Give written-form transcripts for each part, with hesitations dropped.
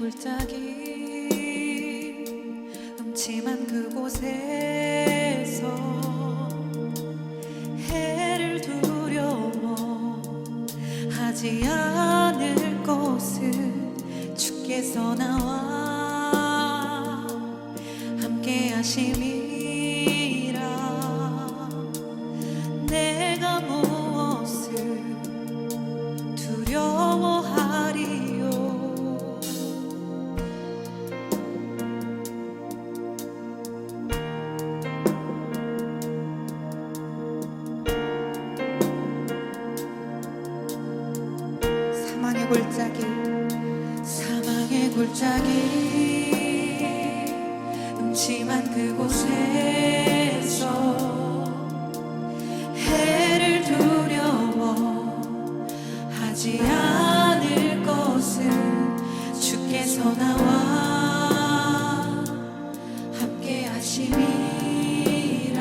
골짜기 음침한 그곳에서 해를 두려워하지 않을 것을 주께서 나와 함께 하심이라. 내가 무엇을 두려워하리요. 사망의 골짜기 음침한 그곳에서 해를 두려워하지 않을 것을 주께서 나와 함께 하심이라.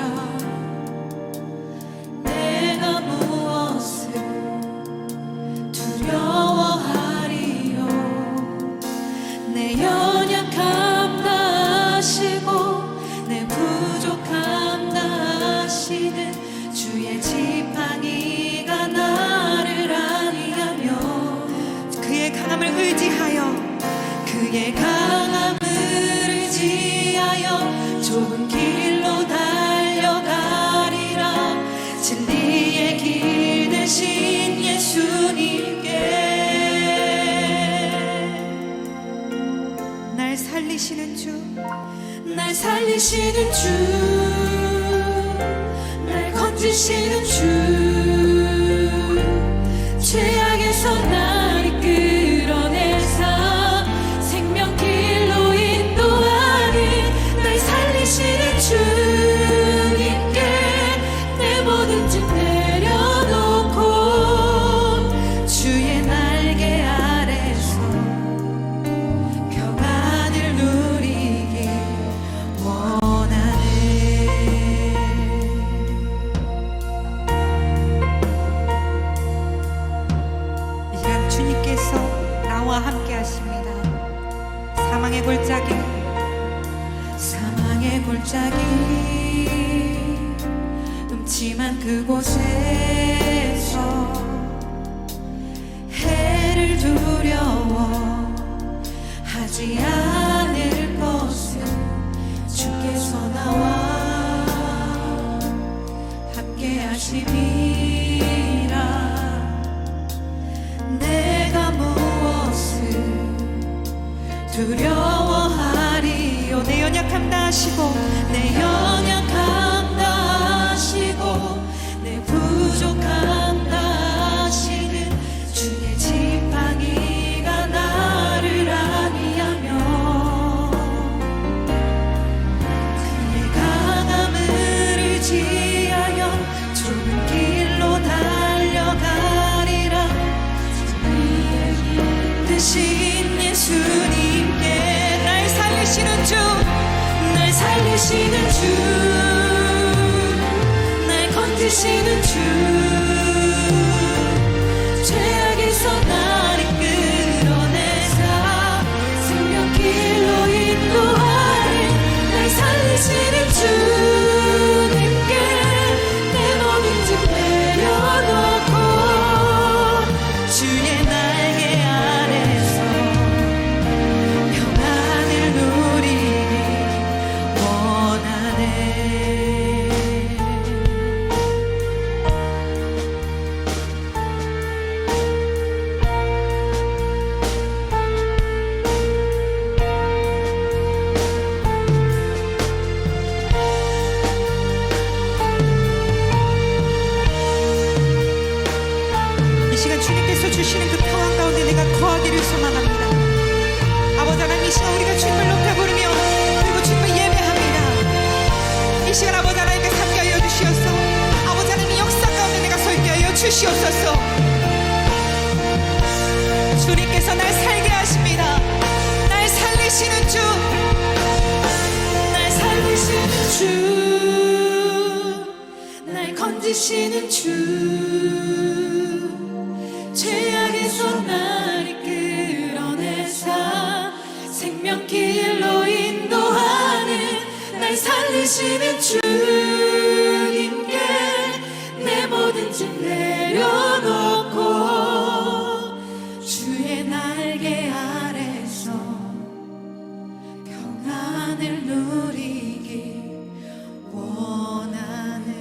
내가 무엇을 두려워하리요. 내 연약함 다 아시고 내 부족함 다 아시는 주의 지팡이가 나를 안위하며 그의 강함을 의지하여 좁은 길로 달려가리라. 진리의 길 대신 예수님께. 날 살리시는 주, 날 건지시는 주, 죄악에서 날 이끌어내사 생명길로 인도하니 날 살리시는 주님께 내 모든 짐 내려놓고 주의 날개 아래서 평안을 누리길 원하네. 이 시간 주님께서 나와 함께 하십니다. 사망의 골짜기 음침한 그곳에서 해를 두려워하지 않을 것을 주께서 나와 함께 하심이라. 내가 무엇을 두려워하리요. 내 연약함 다 아시고 내 부족함 다 아시는 주의 지팡이가 나를 안위하며 그의 강함을 의지하여 좁은 길로 달려가리라. 진리의 길 대신 예수님께. 날 살리시는 주, 날 건지시는 주, 죄악에서 날 이끌어내사 생명길로 인도하리. 날 살리시는 주님께 내 모든 짐 내려놓고 주의 날개 아래서 평안을 누리길 원하네. 이 시간 주님께서 주시는 그 평안 가운데 내가 거하기를 소망합니다. 아버지 하나님, 이 시간 우리가 주님을 높여 부르며 그리고 주님을 예배합니다. 이 시간 아버지 하나님께 함께 하여 주시옵소서. 아버지 하나님, 역사 가운데 내가 서 있게 하여 주시옵소서. 주님께서 날 살게 하십니다. 날 살리시는 주, 날 건지시는 주, 죄악에서 날 이끌어내사 날 살리시는 주님께 내 모든 짐 내려놓고 주의 날개 아래서 평안을 누리기 원하네.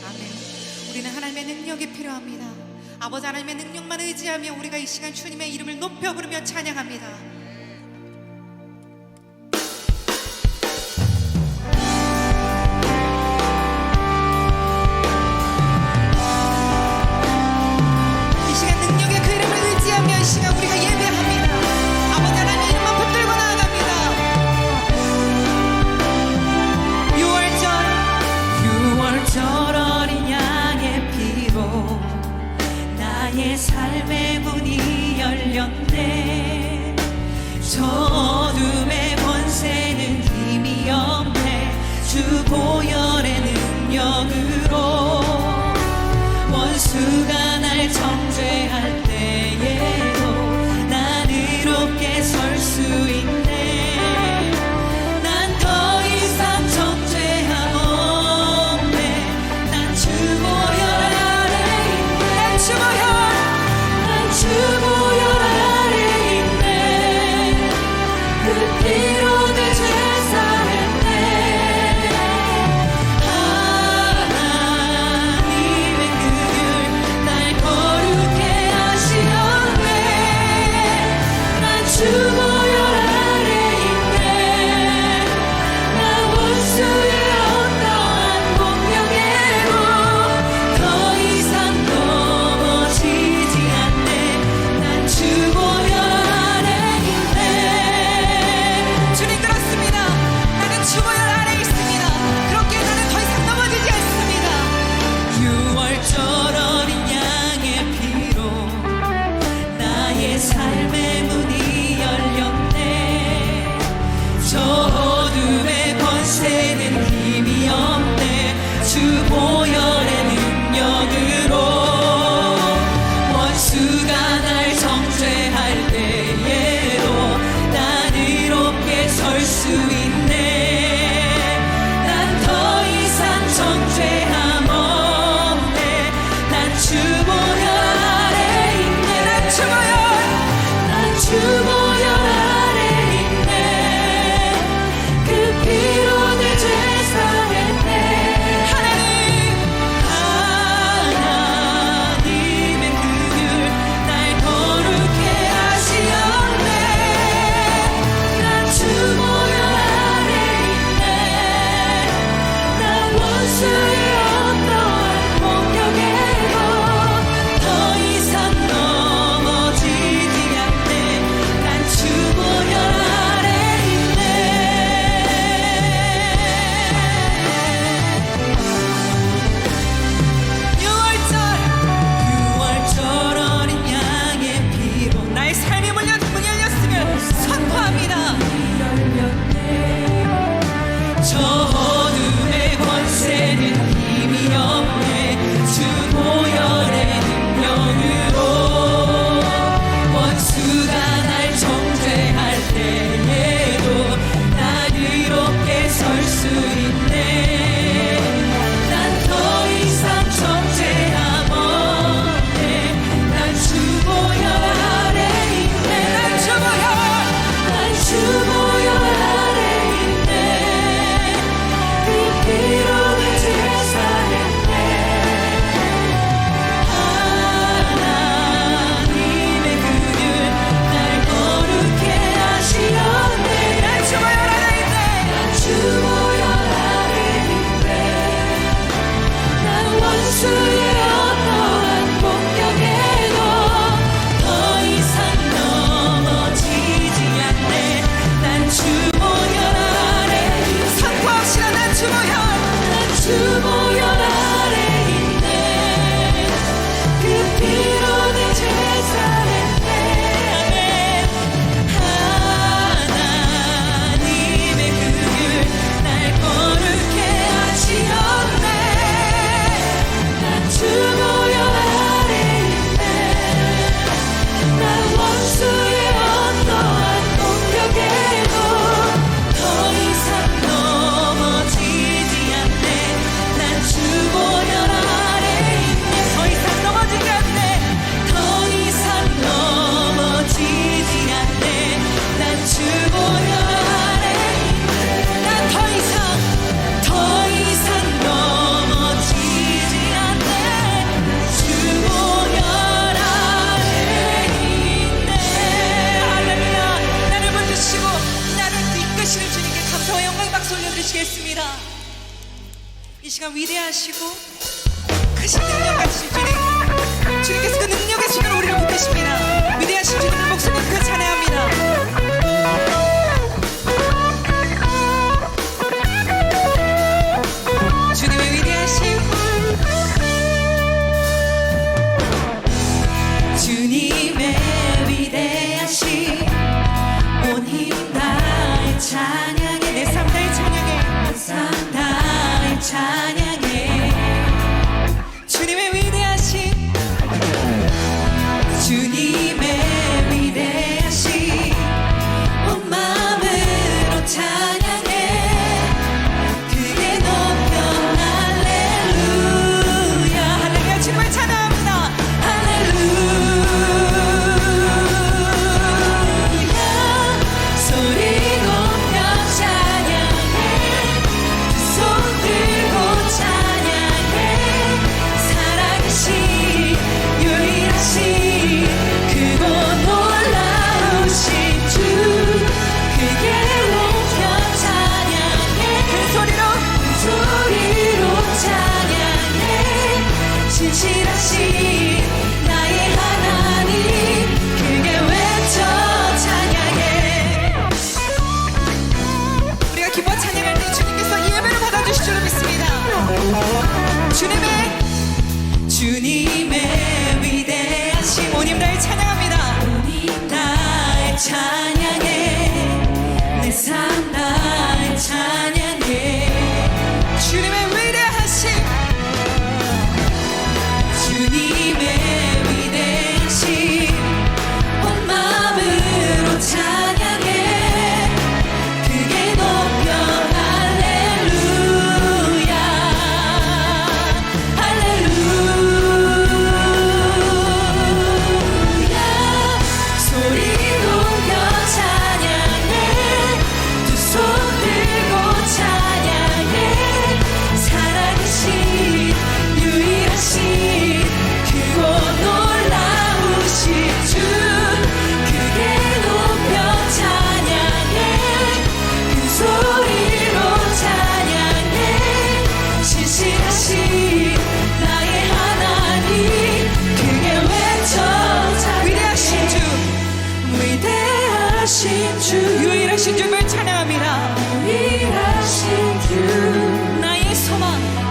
아멘. 우리는 하나님의 능력이 필요합니다. 아버지 하나님의 능력만 의지하며 우리가 이 시간 주님의 이름을 높여 부르며 찬양합니다. 이 시간 능력의 그 이름을 의지하며 이 시간 우리가 예배합니다. 아버지 하나님의 이름만 붙들고 나아갑니다. 6월절 어린 양의 피로 나의 삶의 문이 열렸네. 저 어둠의 권세는 힘이 없네. 주 보혈의 능력으로 원수가 날 정죄할 때에도 난 의롭게 설 수 있네. 난 더 이상 정죄함 없네. 난 주 보혈 아래 있네. 난 주 보혈 아래 있네. 그 피로 내 죄 사했네. 하나님의 그늘 날 거룩해 하시었네. 난 주 보혈 아래 있네. 나 원수의 어떠한 공격에도 더 이상 넘어지지 않네. 난 주 보혈 아래 있네. 주님 들었습니다. 나는 주 보혈 아래 있습니다. 그렇게 나는 더 이상 넘어지지 않습니다. 6월절 어린 양의 피로 나의 삶의 문이 열렸네. 저 어둠의 권세는 힘이 없네. 주 보혈의 능력으로 원수가 날 정죄할 때에도 난 의롭게 설 수 있네. 난 더 이상 정죄함 없네. 난 주 보혈 아래 있네. 난 주 보혈 아래 있네. 그 피로 내 죄 사했네. 하나님의 그늘 날 거룩해 하시었네. 난 주 보혈 아래 있네. 난 원수의 어떠한 공격에도 더 이상 넘어지지 않네. 난 주 보혈 아래 있네. 6월절 어린 양의 피로 나의 삶이 문이 열렸음을 선포합니다. 저 어둠의 권세는 힘이 없네. 주 보혈의 능력으로 원수가 날 정죄할 때에도 난 의롭게 설 수 있네. 난 더 이상 정죄함 없네. 난 주 보혈 아래 있네. 난 주 보혈 아래 있네. 그 피로 내 죄 사했네. 하나님의 그늘 날 거룩해 하시었네. 난 주 보혈 아래 있네. 난 주 보혈 아래 있네. 난 원수의 어떠한 공격에도 더 이상 넘어지지 않네. 난 주 보혈 아래 있네. 선포합시다. 난 주 보혈. 난 주 보혈 아래 있네. 그 피로 내 죄 사했네. 하나님의 그늘 날 거룩해 하시었네. 난 주 보혈 아래 있네. 난 원수의 어떠한 공격에도 더 이상 넘어지지 이 시간 위대하시고 크신 능력 가지신 주님, 주님께서 그 능력의 손으로 우리를 붙드십니다. 위대하신 주님을 목소리 높여 찬양합니다. 주님의 위대하심, 주님의 위대하심 온 힘 다해 찬양해 내 삶 다해 찬양해. 상 다해 찬양해 주님의 위대하심, 주님의 위대하심 온 마음으로 찬양해 크게 높여 할렐루야 할렐루야. 주님을 찬양합니다. 할렐루야 소리 높여 찬양해 두 손 들고 찬양해 살아계신 유일하신 크고 놀라우신 주 크게 높여 찬양해 그 소리로 찬양해 신실하신 나의 하나님 크게 외쳐 찬양해 우리가 기뻐 찬양할 때 주님께서 예배를 받아주실 줄 믿습니다. 주님의 위대하심 온 힘 다해 찬양합니다. 온 다해 찬양해 내 삶 다해 찬양해 주님의 위대하심, 주님의 위대하심 온 마음으로 찬양해 크게 높여 할렐루야 할렐루야 소리 높여 찬양해 두 손 들고 찬양해 살아계신 유일하신 크고 놀라우신 주 크게 높여 찬양해 큰 소리로 찬양해 신실하신 나의 하나님 크게 외쳐 위대하신 주, 위대하신 주 유일하신 주님을 찬양합니다. 유일하신 주 나의 소망,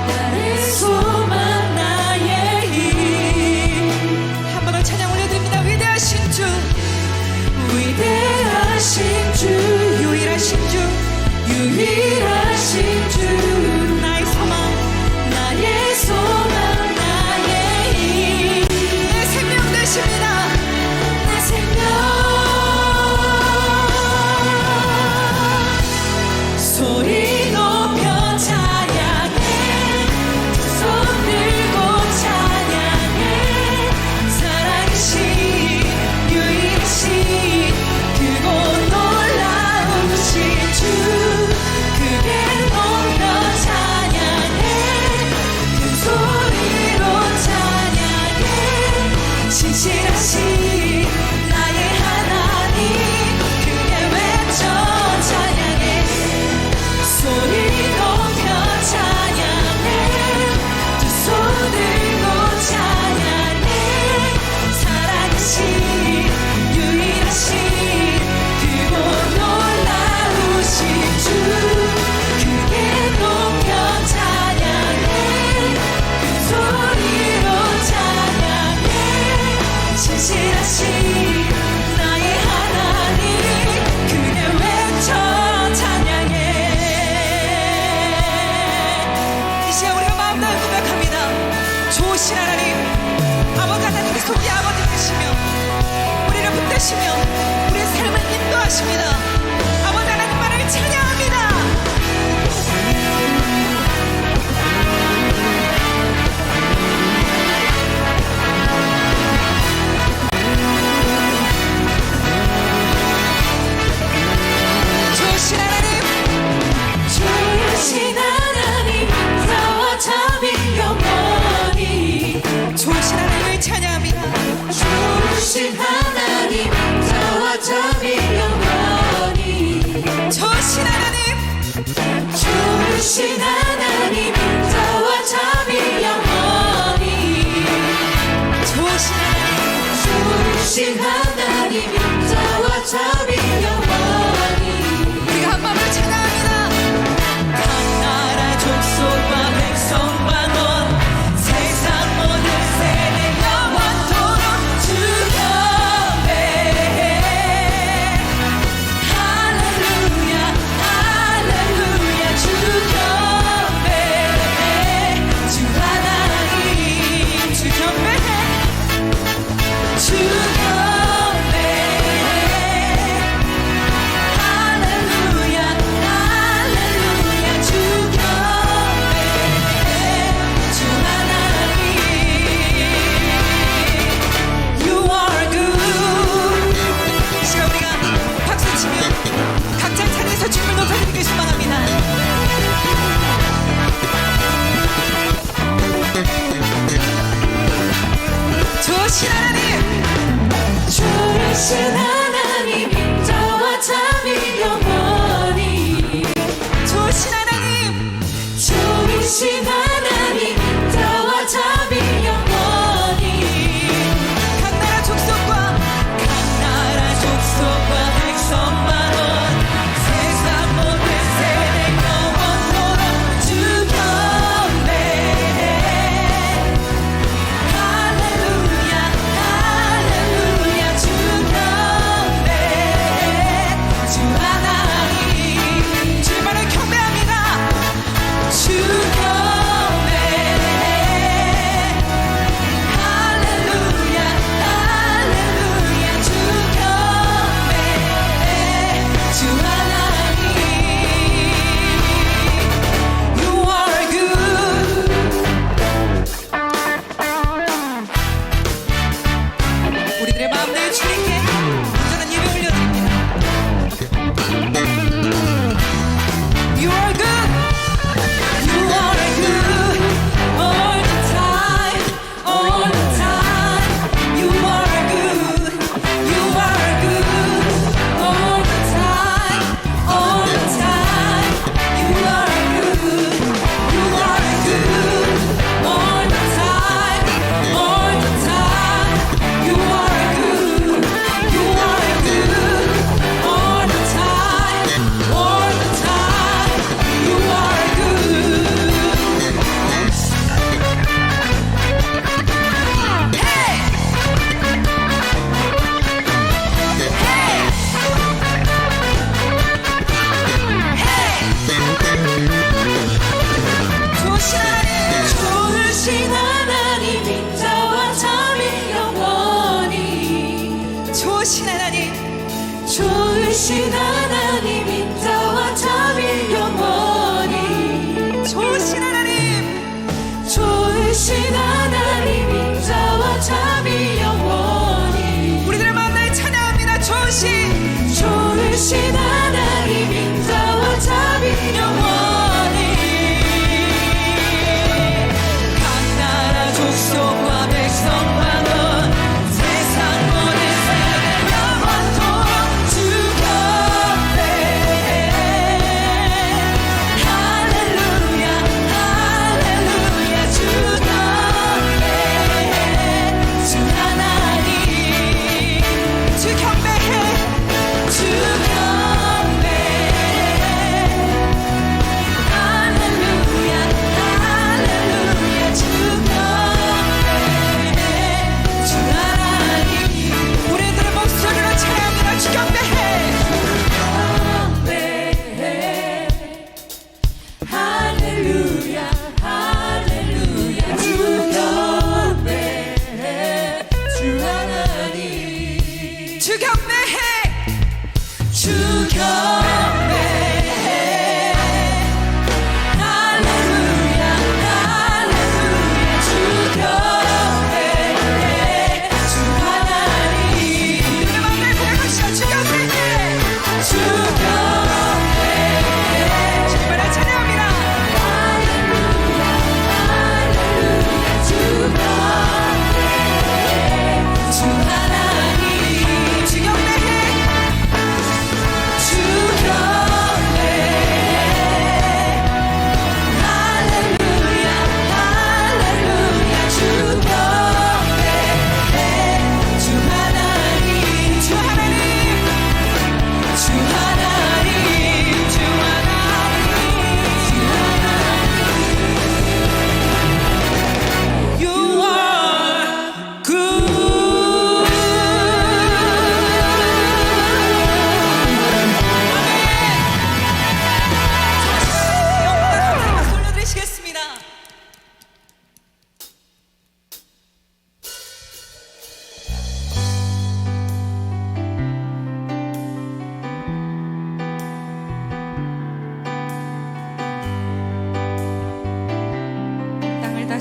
나의 소망 나의 힘 한 번 더 찬양 올려드립니다. 위대하신 주, 위대하신 주 유일하신 주, 유일하신 주 나의 소망, 나의 소망 나의 힘 내 생명 되십니다. 내 생명 소리 높여 찬양해 두 손 들고 찬양해 살아계신 유일하신 크고 놀라우신 주 크게 높여 찬양해 큰 소리로 찬양해 신실하신 나의 하나님 크게 외쳐 찬양해 소리 높여 찬양해 두 손 들고 찬양해 살아계신 유일하신 크고 놀라우신 주 크게 높여 찬양해 큰 소리로 찬양해 신실하신 나의 하나님 크게 외쳐 찬양해 이 시간 우리가 마음 다해 고백합니다. 좋으신 하나님, 아버지 하나님의 속이 아버지 되시며 우리를 붙드시며 우리의 삶을 인도하십니다. 아버지 하나님만을 찬양합니다. 좋으신 하나님, 좋으신 하나님 나와 잠이 영원히 좋으신 하나님을 찬양합니다. 좋으신 하나님 나와 잠이 영원히 좋으신 하나님,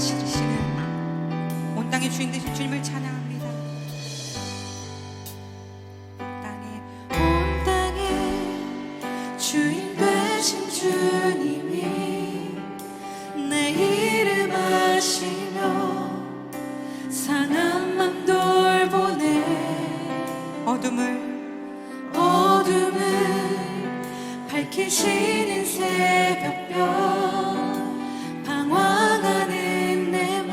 다스리시는 온 땅의 주인 되신 주님을 찬양합니다. 온 땅의 주인 되신 주님이 내 이름 아시며 상한 맘 돌보네. 어둠을 밝히시는 새벽별 방황하는 내 맘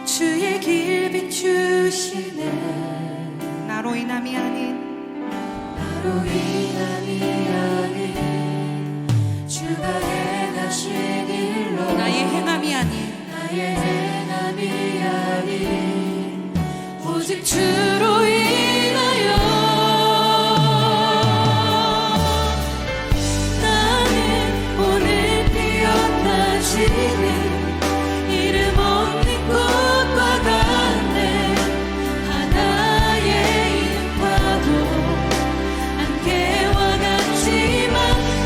주의 길 비추시네. 나로 인함이 아닌 주가 행하신 일로 나의 행함이 아닌 오직 주로 인하여 나는 오늘 피었다 지는 이름 없는 꽃과 같네. 바다의 인파도 안개와 같지만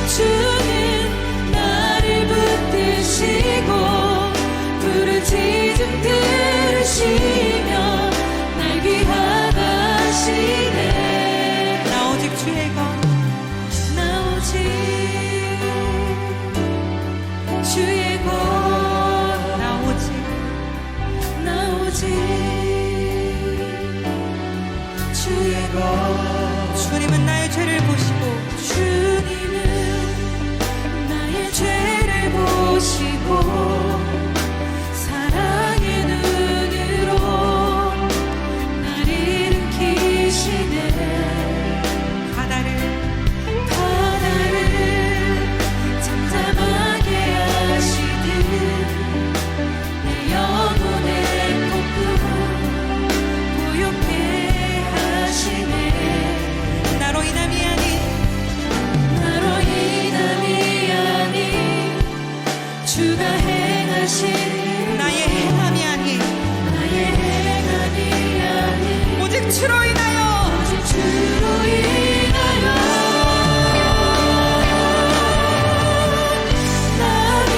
주는 나를 붙드시고 부르짖음 들으시며 날 귀하다시네. 나 오직 주의 것 나 오직 주의 것 나 오직 주의 것. 주님은 나의 죄를 보시고 주님은 나의 죄를 보시고 사랑의 눈으로 날 일으키시네. 바다를 잠잠하게 하시듯 내 영혼의 폭풍 고요케 하시네. 나로 인함이 아닌 주가 행하신 일 나의 행함이 아닌 오직 주로 인하여 오직 주로 인하여 나는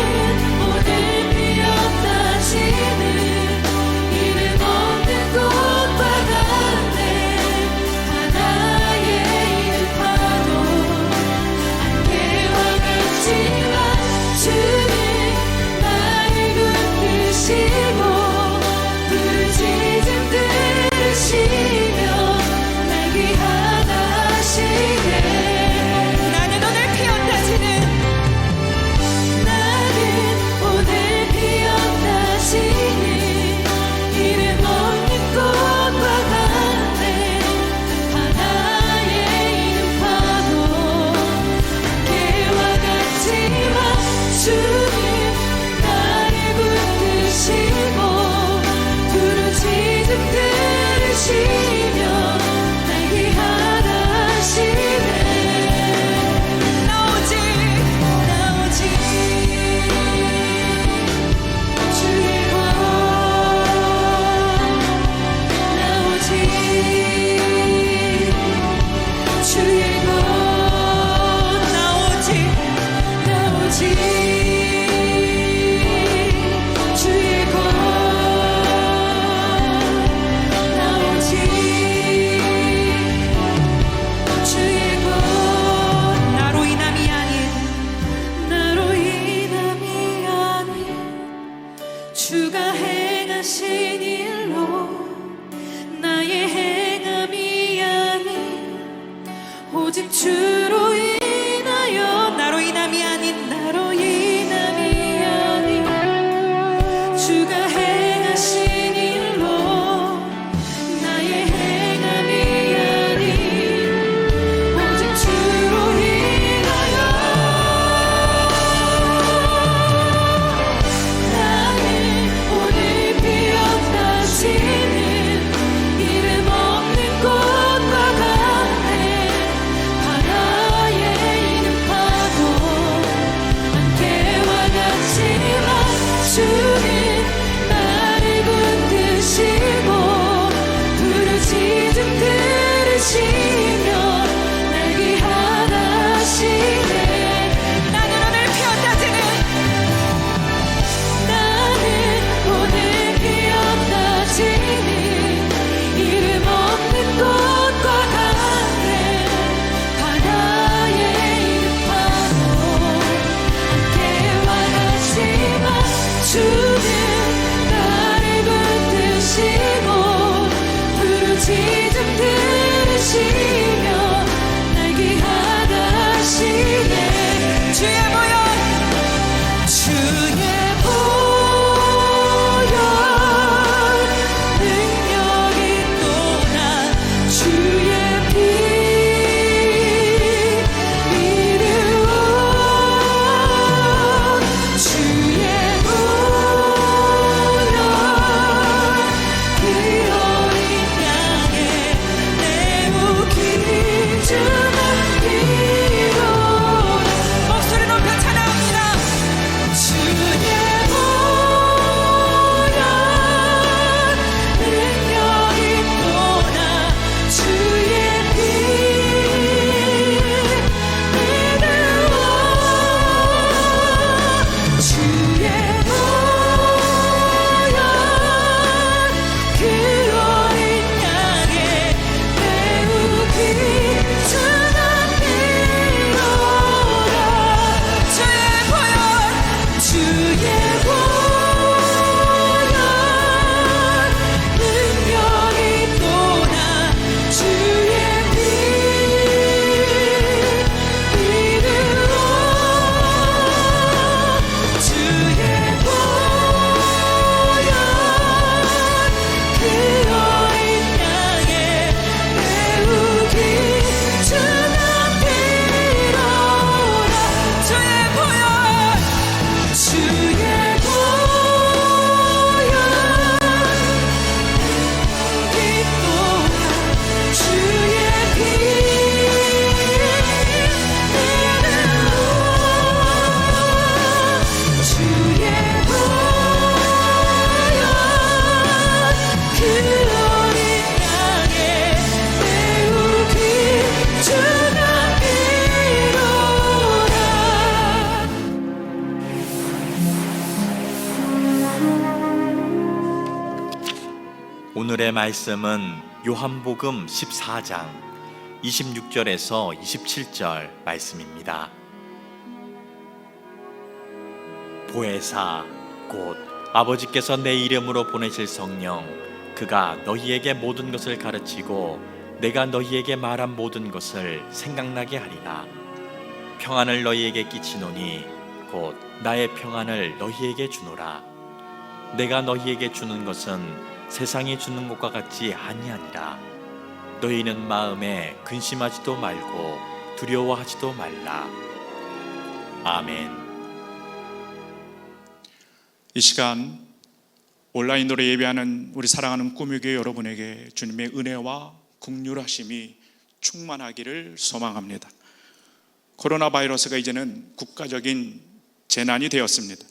오늘 피었다 지는 이름 없는 꽃과 같네. 바다의 인파도 안개와 같지만 주는 나를 붙드시고 부르짖음 들으시며 날 귀하다시네. 나는 오늘 피었다지는 나는 오늘 피었다 지는 이름 없는 꽃과 같네. 바다의 인파도 안개와 같지만 주는 나를 붙드시고 부르짖음 들으시며 날 귀하다시네. 나 오직 주의 것 나 오직 주의 것 나 오직 주의 것 나 오직 주의 것 나로 인함이 아닌 나로 인함이 아닌 주가 행하신 일로 나의 행함이 아닌 오직 주로 인하여 나로 인함이 아닌 나로 인함이 아닌 주가 행하신 일로 나의 행함이 아닌 오직 주로 인하여 나는 오늘 피었다 지는 이름 없는 꽃과 같네. 바다 오늘의 말씀은 요한복음 14장 26절에서 27절 말씀입니다. 보혜사 곧 아버지께서 내 이름으로 보내실 성령, 그가 너희에게 모든 것을 가르치고 내가 너희에게 말한 모든 것을 생각나게 하리라. 평안을 너희에게 끼치노니 곧 나의 평안을 너희에게 주노라. 내가 너희에게 주는 것은 세상이 주는 것과 같지 아니하니라. 너희는 마음에 근심하지도 말고 두려워하지도 말라. 아멘. 이 시간 온라인으로 예배하는 우리 사랑하는 꾸미교회 여러분에게 주님의 은혜와 긍휼하심이 충만하기를 소망합니다. 코로나 바이러스가 이제는 국가적인 재난이 되었습니다.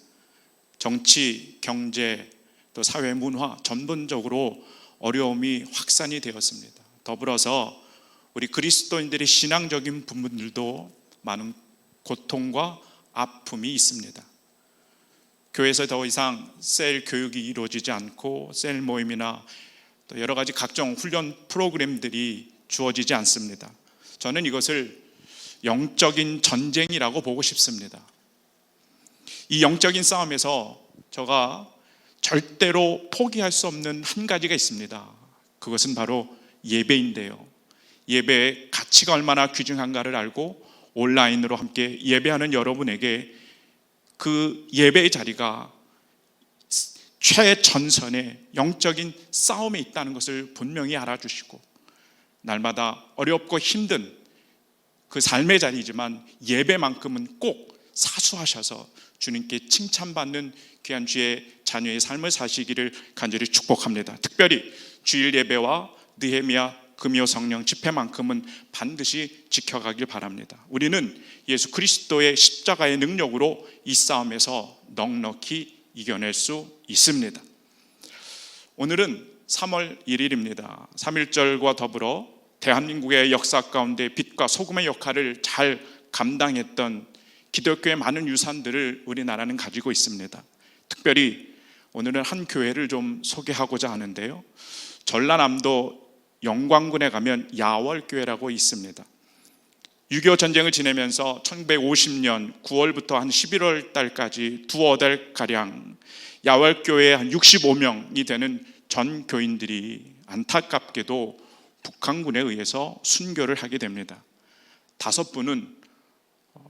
정치, 경제, 또 사회, 문화 전반적으로 어려움이 확산이 되었습니다. 더불어서 우리 그리스도인들의 신앙적인 부분들도 많은 고통과 아픔이 있습니다. 교회에서 더 이상 셀 교육이 이루어지지 않고 셀 모임이나 또 여러 가지 각종 훈련 프로그램들이 주어지지 않습니다. 저는 이것을 영적인 전쟁이라고 보고 싶습니다. 이 영적인 싸움에서 제가 절대로 포기할 수 없는 한 가지가 있습니다. 그것은 바로 예배인데요. 예배의 가치가 얼마나 귀중한가를 알고 온라인으로 함께 예배하는 여러분에게 그 예배의 자리가 최전선의 영적인 싸움에 있다는 것을 분명히 알아주시고, 날마다 어렵고 힘든 그 삶의 자리이지만 예배만큼은 꼭 사수하셔서 주님께 칭찬받는 귀한 주의 자녀의 삶을 사시기를 간절히 축복합니다. 특별히 주일 예배와 느헤미야 금요 성령 집회만큼은 반드시 지켜가길 바랍니다. 우리는 예수 그리스도의 십자가의 능력으로 이 싸움에서 넉넉히 이겨낼 수 있습니다. 오늘은 3월 1일입니다. 3.1절과 더불어 대한민국의 역사 가운데 빛과 소금의 역할을 잘 감당했던 기독교의 많은 유산들을 우리나라는 가지고 있습니다. 특별히 오늘은 한 교회를 좀 소개하고자 하는데요. 전라남도 영광군에 가면 야월교회라고 있습니다. 6.25 전쟁을 지내면서 1950년 9월부터 한 11월 달까지 두어 달가량 야월교회에 한 65명이 되는 전 교인들이 안타깝게도 북한군에 의해서 순교를 하게 됩니다. 5분은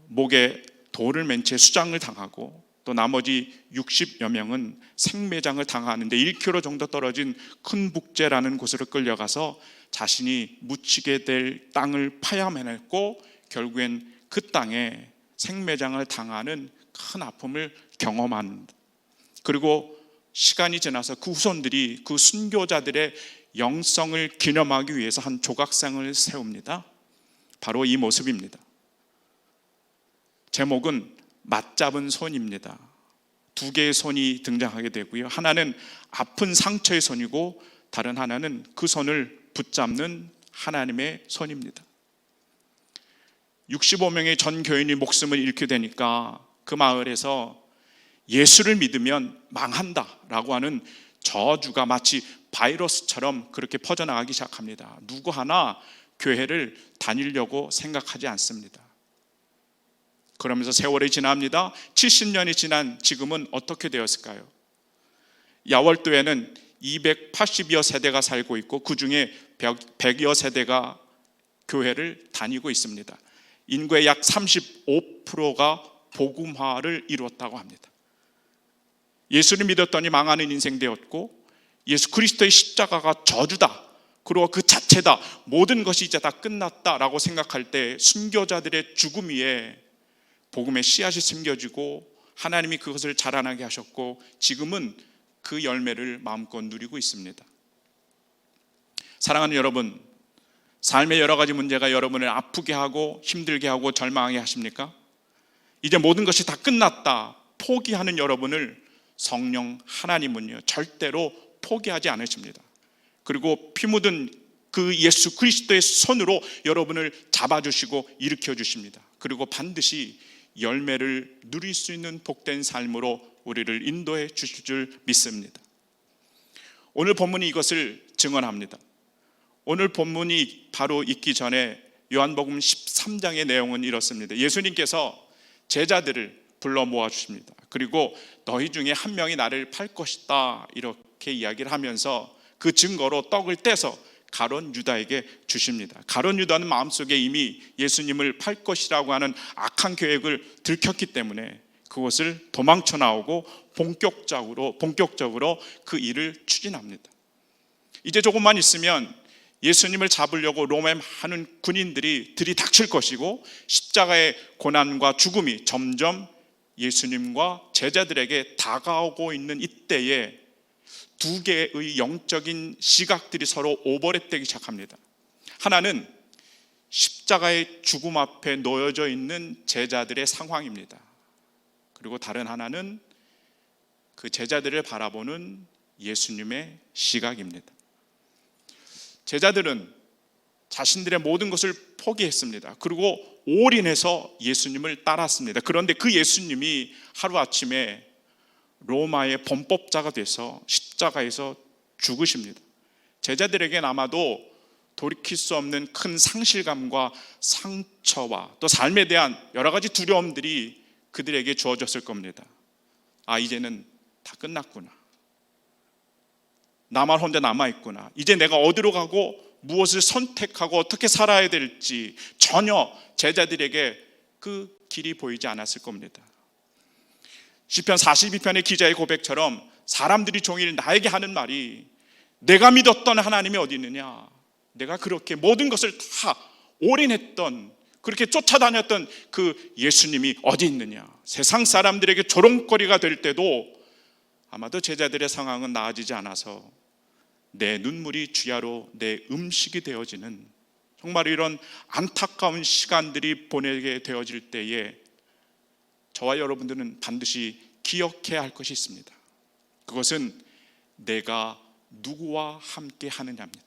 목에 돌을 맨 채 수장을 당하고, 또 나머지 60여 명은 생매장을 당하는데 1km 정도 떨어진 큰 북제라는 곳으로 끌려가서 자신이 묻히게 될 땅을 파야해냈고, 결국엔 그 땅에 생매장을 당하는 큰 아픔을 경험합니다. 그리고 시간이 지나서 그 후손들이 그 순교자들의 영성을 기념하기 위해서 한 조각상을 세웁니다. 바로 이 모습입니다. 제목은 맞잡은 손입니다. 2개의 손이 등장하게 되고요. 하나는 아픈 상처의 손이고, 다른 하나는 그 손을 붙잡는 하나님의 손입니다. 65명의 전 교인이 목숨을 잃게 되니까 그 마을에서 예수를 믿으면 망한다라고 하는 저주가 마치 바이러스처럼 그렇게 퍼져나가기 시작합니다. 누구 하나 교회를 다니려고 생각하지 않습니다. 그러면서 세월이 지납니다. 70년이 지난 지금은 어떻게 되었을까요? 야월도에는 280여 세대가 살고 있고, 그 중에 100여 세대가 교회를 다니고 있습니다. 인구의 약 35%가 복음화를 이루었다고 합니다. 예수를 믿었더니 망하는 인생 되었고, 예수 그리스도의 십자가가 저주다, 그리고 그 자체다, 모든 것이 이제 다 끝났다라고 생각할 때 순교자들의 죽음 위에 복음의 씨앗이 심겨지고 하나님이 그것을 자라나게 하셨고, 지금은 그 열매를 마음껏 누리고 있습니다. 사랑하는 여러분, 삶의 여러 가지 문제가 여러분을 아프게 하고 힘들게 하고 절망하게 하십니까? 이제 모든 것이 다 끝났다 포기하는 여러분을 성령 하나님은요 절대로 포기하지 않으십니다. 그리고 피 묻은 그 예수 그리스도의 손으로 여러분을 잡아주시고 일으켜 주십니다. 그리고 반드시 열매를 누릴 수 있는 복된 삶으로 우리를 인도해 주실 줄 믿습니다. 오늘 본문이 이것을 증언합니다. 오늘 본문이 바로 있기 전에 요한복음 13장의 내용은 이렇습니다. 예수님께서 제자들을 불러 모아 주십니다. 그리고 너희 중에 한 명이 나를 팔 것이다 이렇게 이야기를 하면서 그 증거로 떡을 떼서 가룟 유다에게 주십니다. 가룟 유다는 마음속에 이미 예수님을 팔 것이라고 하는 악한 계획을 들켰기 때문에 그것을 도망쳐 나오고 본격적으로 그 일을 추진합니다. 이제 조금만 있으면 예수님을 잡으려고 로마의 많은 군인들이 들이닥칠 것이고 십자가의 고난과 죽음이 점점 예수님과 제자들에게 다가오고 있는 이때에 두 개의 영적인 시각들이 서로 오버랩되기 시작합니다. 하나는 십자가의 죽음 앞에 놓여져 있는 제자들의 상황입니다. 그리고 다른 하나는 그 제자들을 바라보는 예수님의 시각입니다. 제자들은 자신들의 모든 것을 포기했습니다. 그리고 올인해서 예수님을 따랐습니다. 그런데 그 예수님이 하루아침에 로마의 범법자가 돼서 십자가에서 죽으십니다. 제자들에겐 아마도 돌이킬 수 없는 큰 상실감과 상처와 또 삶에 대한 여러 가지 두려움들이 그들에게 주어졌을 겁니다. 아, 이제는 다 끝났구나. 나만 혼자 남아있구나. 이제 내가 어디로 가고 무엇을 선택하고 어떻게 살아야 될지 전혀 제자들에게 그 길이 보이지 않았을 겁니다. 시편 42편의 기자의 고백처럼 사람들이 종일 나에게 하는 말이 내가 믿었던 하나님이 어디 있느냐, 내가 그렇게 모든 것을 다 올인했던, 그렇게 쫓아다녔던 그 예수님이 어디 있느냐. 세상 사람들에게 조롱거리가 될 때도 아마도 제자들의 상황은 나아지지 않아서 내 눈물이 주야로 내 음식이 되어지는 정말 이런 안타까운 시간들이 보내게 되어질 때에 저와 여러분들은 반드시 기억해야 할 것이 있습니다. 그것은 내가 누구와 함께 하느냐입니다.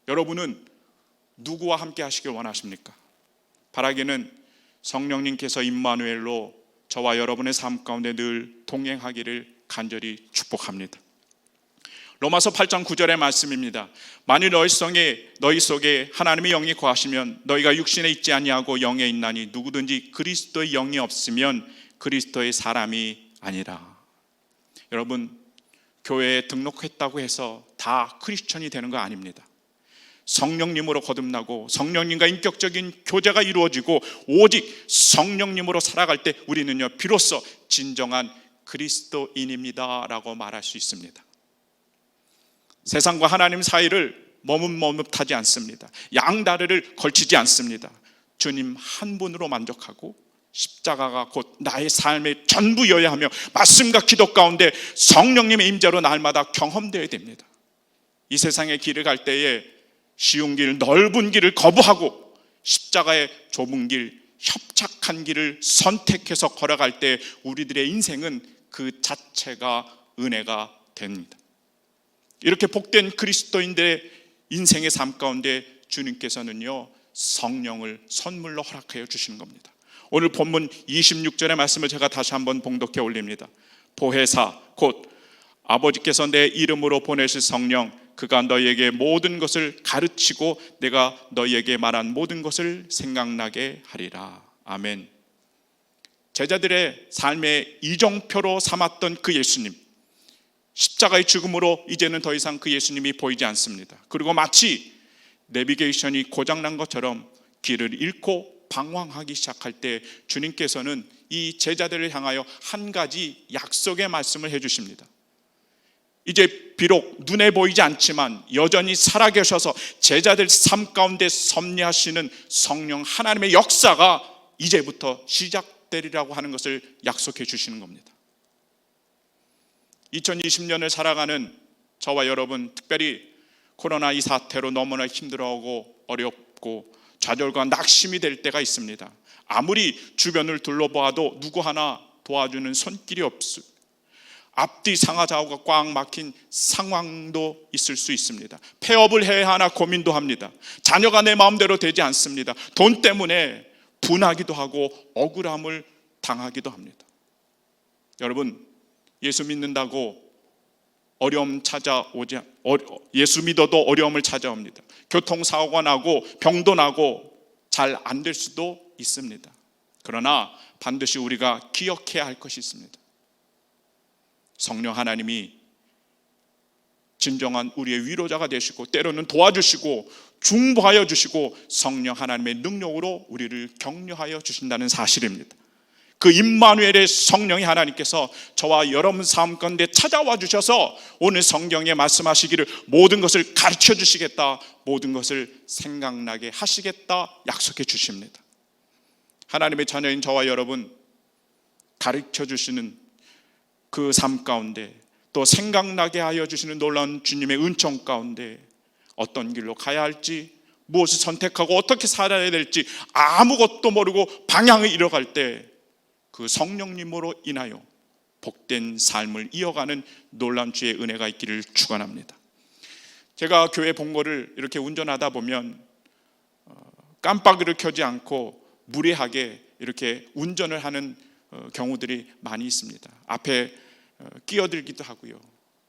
여러분은 누구와 함께 하시길 원하십니까? 바라기는 성령님께서 임마누엘로 저와 여러분의 삶 가운데 늘 동행하기를 간절히 축복합니다. 로마서 8장 9절의 말씀입니다. 만일 너희 속에 하나님의 영이 거하시면 너희가 육신에 있지 아니하고 영에 있나니 누구든지 그리스도의 영이 없으면 그리스도의 사람이 아니라. 여러분, 교회에 등록했다고 해서 다 크리스천이 되는 거 아닙니다. 성령님으로 거듭나고 성령님과 인격적인 교제가 이루어지고 오직 성령님으로 살아갈 때 우리는요 비로소 진정한 그리스도인입니다 라고 말할 수 있습니다. 세상과 하나님 사이를 머뭇머뭇하지 않습니다. 양다리를 걸치지 않습니다. 주님 한 분으로 만족하고 십자가가 곧 나의 삶의 전부여야 하며 말씀과 기도 가운데 성령님의 임재로 날마다 경험되어야 됩니다. 이 세상의 길을 갈 때에 쉬운 길, 넓은 길을 거부하고 십자가의 좁은 길, 협착한 길을 선택해서 걸어갈 때 우리들의 인생은 그 자체가 은혜가 됩니다. 이렇게 복된 그리스도인들의 인생의 삶 가운데 주님께서는요 성령을 선물로 허락하여 주시는 겁니다. 오늘 본문 26절의 말씀을 제가 다시 한번 봉독해 올립니다. 보혜사 곧 아버지께서 내 이름으로 보내실 성령, 그가 너희에게 모든 것을 가르치고 내가 너희에게 말한 모든 것을 생각나게 하리라. 아멘. 제자들의 삶의 이정표로 삼았던 그 예수님, 십자가의 죽음으로 이제는 더 이상 그 예수님이 보이지 않습니다. 그리고 마치 내비게이션이 고장난 것처럼 길을 잃고 방황하기 시작할 때 주님께서는 이 제자들을 향하여 한 가지 약속의 말씀을 해주십니다. 이제 비록 눈에 보이지 않지만 여전히 살아계셔서 제자들 삶 가운데 섭리하시는 성령 하나님의 역사가 이제부터 시작되리라고 하는 것을 약속해 주시는 겁니다. 2020년을 살아가는 저와 여러분, 특별히 코로나 이 사태로 너무나 힘들어하고 어렵고 좌절과 낙심이 될 때가 있습니다. 아무리 주변을 둘러보아도 누구 하나 도와주는 손길이 없을, 앞뒤 상하좌우가 꽉 막힌 상황도 있을 수 있습니다. 폐업을 해야 하나 고민도 합니다. 자녀가 내 마음대로 되지 않습니다. 돈 때문에 분하기도 하고 억울함을 당하기도 합니다. 여러분, 예수 믿는다고 어려움 찾아오지, 예수 믿어도 어려움을 찾아옵니다. 교통사고가 나고 병도 나고 잘 안 될 수도 있습니다. 그러나 반드시 우리가 기억해야 할 것이 있습니다. 성령 하나님이 진정한 우리의 위로자가 되시고 때로는 도와주시고 중보하여 주시고 성령 하나님의 능력으로 우리를 격려하여 주신다는 사실입니다. 그 임마누엘의 성령이 하나님께서 저와 여러분 삶 가운데 찾아와 주셔서 오늘 성경에 말씀하시기를 모든 것을 가르쳐 주시겠다, 모든 것을 생각나게 하시겠다 약속해 주십니다. 하나님의 자녀인 저와 여러분 가르쳐 주시는 그 삶 가운데 또 생각나게 하여 주시는 놀라운 주님의 은총 가운데 어떤 길로 가야 할지, 무엇을 선택하고 어떻게 살아야 될지 아무것도 모르고 방향을 잃어갈 때 그 성령님으로 인하여 복된 삶을 이어가는 놀라운 주의 은혜가 있기를 축원합니다. 제가 교회 본거를 이렇게 운전하다 보면 깜빡이를 켜지 않고 무례하게 이렇게 운전을 하는 경우들이 많이 있습니다. 앞에 끼어들기도 하고요.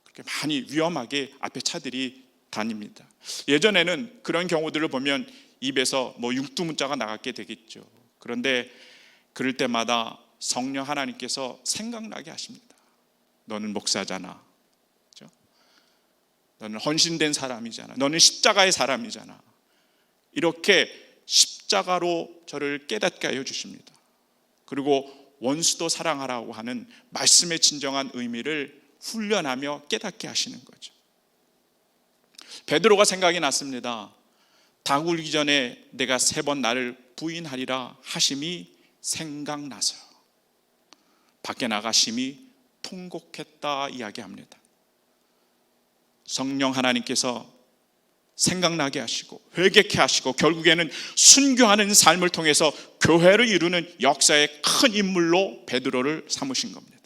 그렇게 많이 위험하게 앞에 차들이 다닙니다. 예전에는 그런 경우들을 보면 입에서 육두문자가 나갔게 되겠죠. 그런데 그럴 때마다 성령 하나님께서 생각나게 하십니다. 너는 목사잖아, 그렇죠? 너는 헌신된 사람이잖아, 너는 십자가의 사람이잖아. 이렇게 십자가로 저를 깨닫게 하여 주십니다. 그리고 원수도 사랑하라고 하는 말씀의 진정한 의미를 훈련하며 깨닫게 하시는 거죠. 베드로가 생각이 났습니다. 닭 울기 전에 내가 3번 나를 부인하리라 하심이 생각나서 밖에 나가심이 통곡했다 이야기합니다. 성령 하나님께서 생각나게 하시고 회개케 하시고 결국에는 순교하는 삶을 통해서 교회를 이루는 역사의 큰 인물로 베드로를 삼으신 겁니다.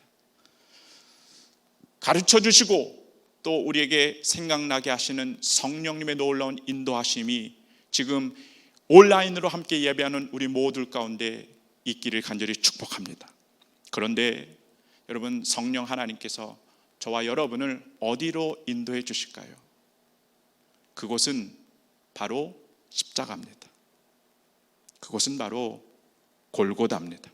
가르쳐 주시고 또 우리에게 생각나게 하시는 성령님의 놀라운 인도하심이 지금 온라인으로 함께 예배하는 우리 모두 가운데 있기를 간절히 축복합니다. 그런데 여러분, 성령 하나님께서 저와 여러분을 어디로 인도해 주실까요? 그곳은 바로 십자가입니다. 그곳은 바로 골고다입니다.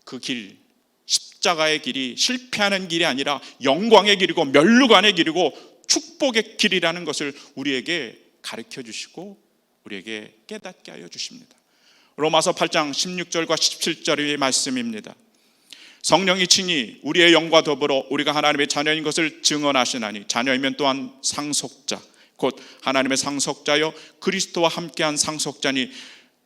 그 길, 십자가의 길이 실패하는 길이 아니라 영광의 길이고 면류관의 길이고 축복의 길이라는 것을 우리에게 가르쳐 주시고 우리에게 깨닫게 하여 주십니다. 로마서 8장 16절과 17절의 말씀입니다. 성령이 친히 우리의 영과 더불어 우리가 하나님의 자녀인 것을 증언하시나니 자녀이면 또한 상속자 곧 하나님의 상속자여 그리스도와 함께한 상속자니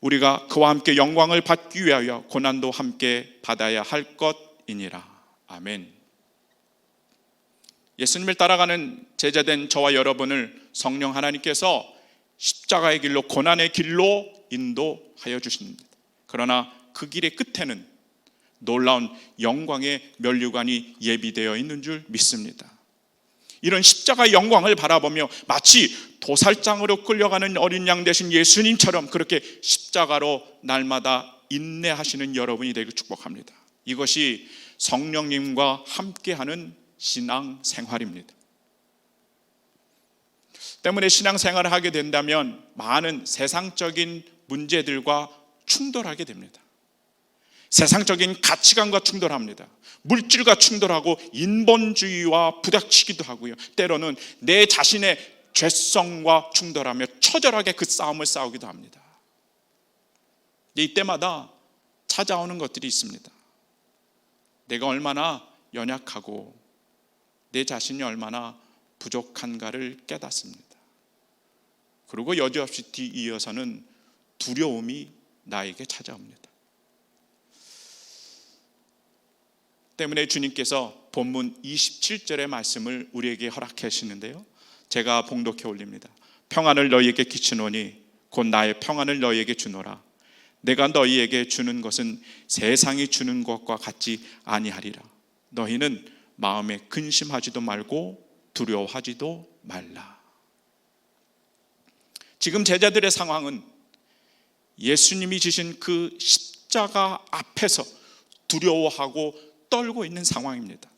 우리가 그와 함께 영광을 받기 위하여 고난도 함께 받아야 할 것이니라. 아멘. 예수님을 따라가는 제자된 저와 여러분을 성령 하나님께서 십자가의 길로 고난의 길로 인도하여 주십니다. 그러나 그 길의 끝에는 놀라운 영광의 면류관이 예비되어 있는 줄 믿습니다. 이런 십자가의 영광을 바라보며 마치 도살장으로 끌려가는 어린 양 되신 예수님처럼 그렇게 십자가로 날마다 인내하시는 여러분이 되길 축복합니다. 이것이 성령님과 함께하는 신앙 생활입니다. 때문에 신앙 생활을 하게 된다면 많은 세상적인 문제들과 충돌하게 됩니다. 세상적인 가치관과 충돌합니다. 물질과 충돌하고 인본주의와 부닥치기도 하고요. 때로는 내 자신의 죄성과 충돌하며 처절하게 그 싸움을 싸우기도 합니다. 이때마다 찾아오는 것들이 있습니다. 내가 얼마나 연약하고 내 자신이 얼마나 부족한가를 깨닫습니다. 그리고 여지없이 뒤이어서는 두려움이 나에게 찾아옵니다. 때문에 주님께서 본문 27절의 말씀을 우리에게 허락해 주시는데요, 제가 봉독해 올립니다. 평안을 너희에게 끼치노니 곧 나의 평안을 너희에게 주노라. 내가 너희에게 주는 것은 세상이 주는 것과 같지 아니하리라. 너희는 마음에 근심하지도 말고 두려워하지도 말라. 지금 제자들의 상황은 예수님이 지신 그 십자가 앞에서 두려워하고 떨고 있는 상황입니다.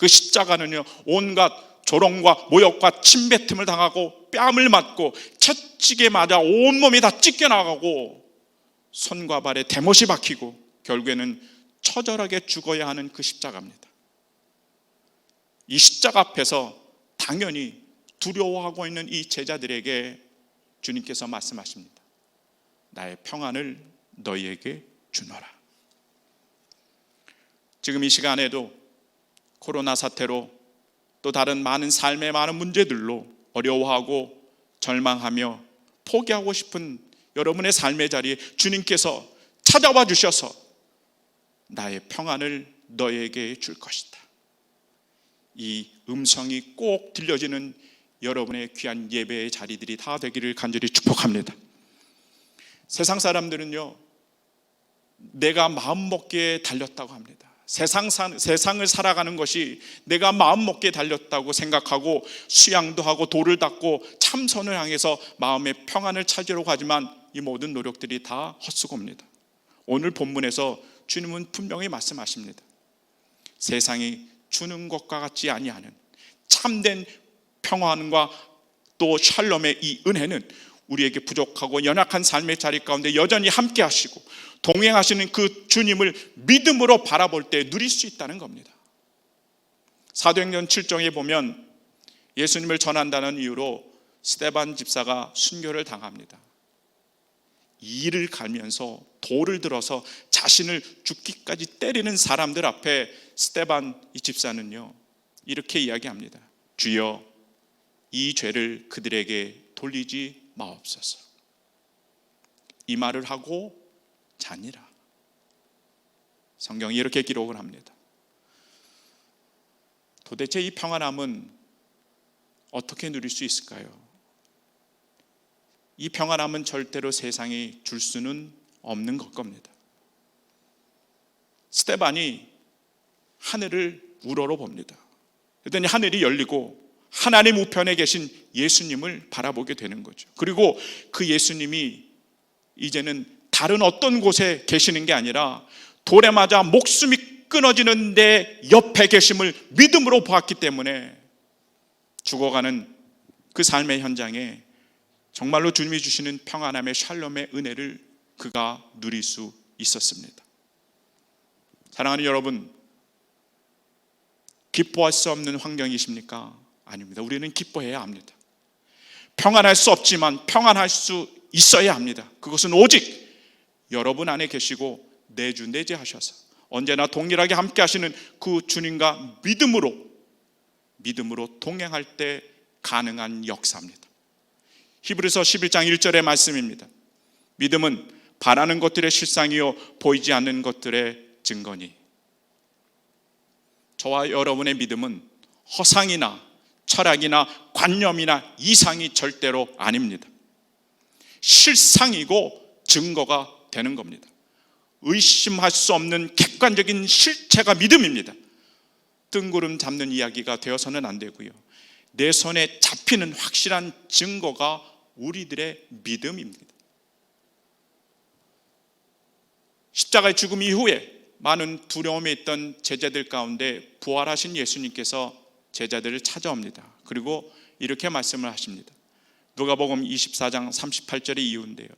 그 십자가는요, 온갖 조롱과 모욕과 침뱉음을 당하고 뺨을 맞고 채찍에 맞아 온몸이 다 찢겨나가고 손과 발에 대못이 박히고 결국에는 처절하게 죽어야 하는 그 십자가입니다. 이 십자가 앞에서 당연히 두려워하고 있는 이 제자들에게 주님께서 말씀하십니다. 나의 평안을 너희에게 주노라. 지금 이 시간에도 코로나 사태로 또 다른 많은 삶의 많은 문제들로 어려워하고 절망하며 포기하고 싶은 여러분의 삶의 자리에 주님께서 찾아와 주셔서 나의 평안을 너에게 줄 것이다. 이 음성이 꼭 들려지는 여러분의 귀한 예배의 자리들이 다 되기를 간절히 축복합니다. 세상 사람들은요, 내가 마음먹기에 달렸다고 합니다. 세상을 살아가는 것이 내가 마음먹기에 달렸다고 생각하고 수양도 하고 돌을 닦고 참선을 향해서 마음의 평안을 찾으려고 하지만 이 모든 노력들이 다 헛수고입니다. 오늘 본문에서 주님은 분명히 말씀하십니다. 세상이 주는 것과 같지 아니하는 참된 평안과 또 샬롬의 이 은혜는 우리에게 부족하고 연약한 삶의 자리 가운데 여전히 함께 하시고 동행하시는 그 주님을 믿음으로 바라볼 때 누릴 수 있다는 겁니다. 사도행전 7장에 보면 예수님을 전한다는 이유로 스데반 집사가 순교를 당합니다. 이를 갈면서 돌을 들어서 자신을 죽기까지 때리는 사람들 앞에 스데반 이 집사는요, 이렇게 이야기합니다. 주여, 이 죄를 그들에게 돌리지 마옵소서. 이 말을 하고 자니라. 성경이 이렇게 기록을 합니다. 도대체 이 평안함은 어떻게 누릴 수 있을까요? 이 평안함은 절대로 세상이 줄 수는 없는 것 겁니다. 스데반이 하늘을 우러러봅니다. 그랬더니 하늘이 열리고 하나님 우편에 계신 예수님을 바라보게 되는 거죠. 그리고 그 예수님이 이제는 다른 어떤 곳에 계시는 게 아니라 돌에 맞아 목숨이 끊어지는 내 옆에 계심을 믿음으로 보았기 때문에 죽어가는 그 삶의 현장에 정말로 주님이 주시는 평안함의 샬롬의 은혜를 그가 누릴 수 있었습니다. 사랑하는 여러분, 기뻐할 수 없는 환경이십니까? 아닙니다. 우리는 기뻐해야 합니다. 평안할 수 없지만 평안할 수 있어야 합니다. 그것은 오직 여러분 안에 계시고 내주 하셔서 언제나 동일하게 함께 하시는 그 주님과 믿음으로 동행할 때 가능한 역사입니다. 히브리서 11장 1절의 말씀입니다. 믿음은 바라는 것들의 실상이요 보이지 않는 것들의 증거니. 저와 여러분의 믿음은 허상이나 철학이나 관념이나 이상이 절대로 아닙니다. 실상이고 증거가 되는 겁니다. 의심할 수 없는 객관적인 실체가 믿음입니다. 뜬구름 잡는 이야기가 되어서는 안 되고요. 내 손에 잡히는 확실한 증거가 우리들의 믿음입니다. 십자가의 죽음 이후에 많은 두려움에 있던 제자들 가운데 부활하신 예수님께서 제자들을 찾아옵니다. 그리고 이렇게 말씀을 하십니다. 누가복음 24장 38절의 이유인데요.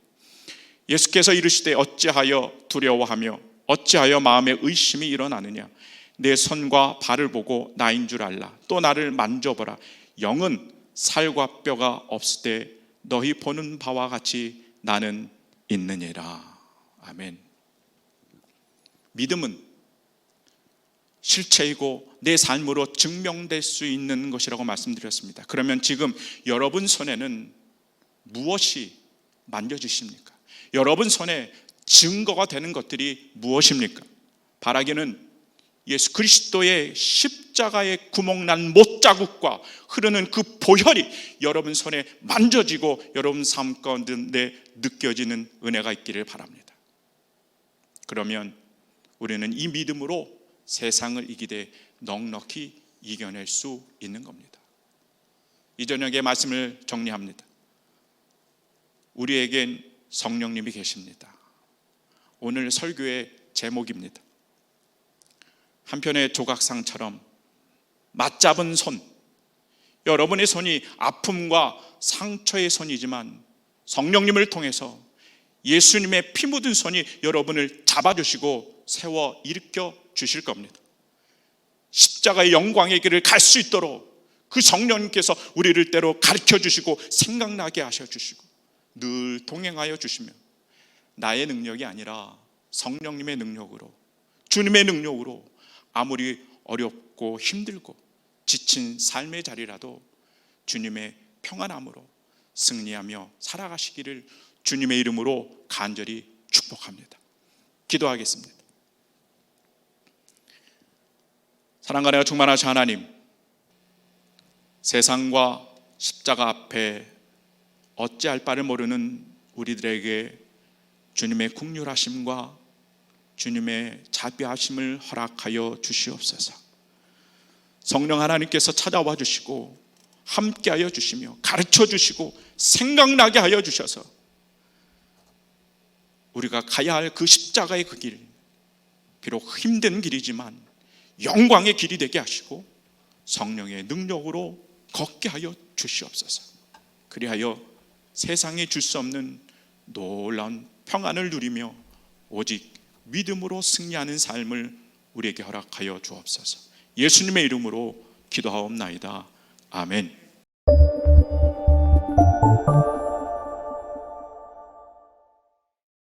예수께서 이르시되 어찌하여 두려워하며 어찌하여 마음에 의심이 일어나느냐. 내 손과 발을 보고 나인 줄 알라. 또 나를 만져보라. 영은 살과 뼈가 없을 때 너희 보는 바와 같이 나는 있느니라. 아멘. 믿음은 실체이고 내 삶으로 증명될 수 있는 것이라고 말씀드렸습니다. 그러면 지금 여러분 손에는 무엇이 만져지십니까? 여러분 손에 증거가 되는 것들이 무엇입니까? 바라기는 예수 그리스도의 십자가의 구멍난 못자국과 흐르는 그 보혈이 여러분 손에 만져지고 여러분 삶 가운데 느껴지는 은혜가 있기를 바랍니다. 그러면 우리는 이 믿음으로 세상을 이기되 넉넉히 이겨낼 수 있는 겁니다. 이 저녁의 말씀을 정리합니다. 우리에겐 성령님이 계십니다. 오늘 설교의 제목입니다. 한편의 조각상처럼 맞잡은 손, 여러분의 손이 아픔과 상처의 손이지만 성령님을 통해서 예수님의 피 묻은 손이 여러분을 잡아주시고 세워 일으켜 주실 겁니다. 십자가의 영광의 길을 갈 수 있도록 그 성령님께서 우리를 때로 가르쳐 주시고 생각나게 하셔 주시고 늘 동행하여 주시며 나의 능력이 아니라 성령님의 능력으로, 주님의 능력으로 아무리 어렵고 힘들고 지친 삶의 자리라도 주님의 평안함으로 승리하며 살아가시기를 주님의 이름으로 간절히 축복합니다. 기도하겠습니다. 사랑과 은혜가 충만하신 하나님, 세상과 십자가 앞에 어찌할 바를 모르는 우리들에게 주님의 긍휼하심과 주님의 자비하심을 허락하여 주시옵소서. 성령 하나님께서 찾아와 주시고 함께하여 주시며 가르쳐 주시고 생각나게 하여 주셔서 우리가 가야 할 그 십자가의 그 길, 비록 힘든 길이지만 영광의 길이 되게 하시고 성령의 능력으로 걷게 하여 주시옵소서. 그리하여 세상에 줄 수 없는 놀라운 평안을 누리며 오직 믿음으로 승리하는 삶을 우리에게 허락하여 주옵소서. 예수님의 이름으로 기도하옵나이다. 아멘.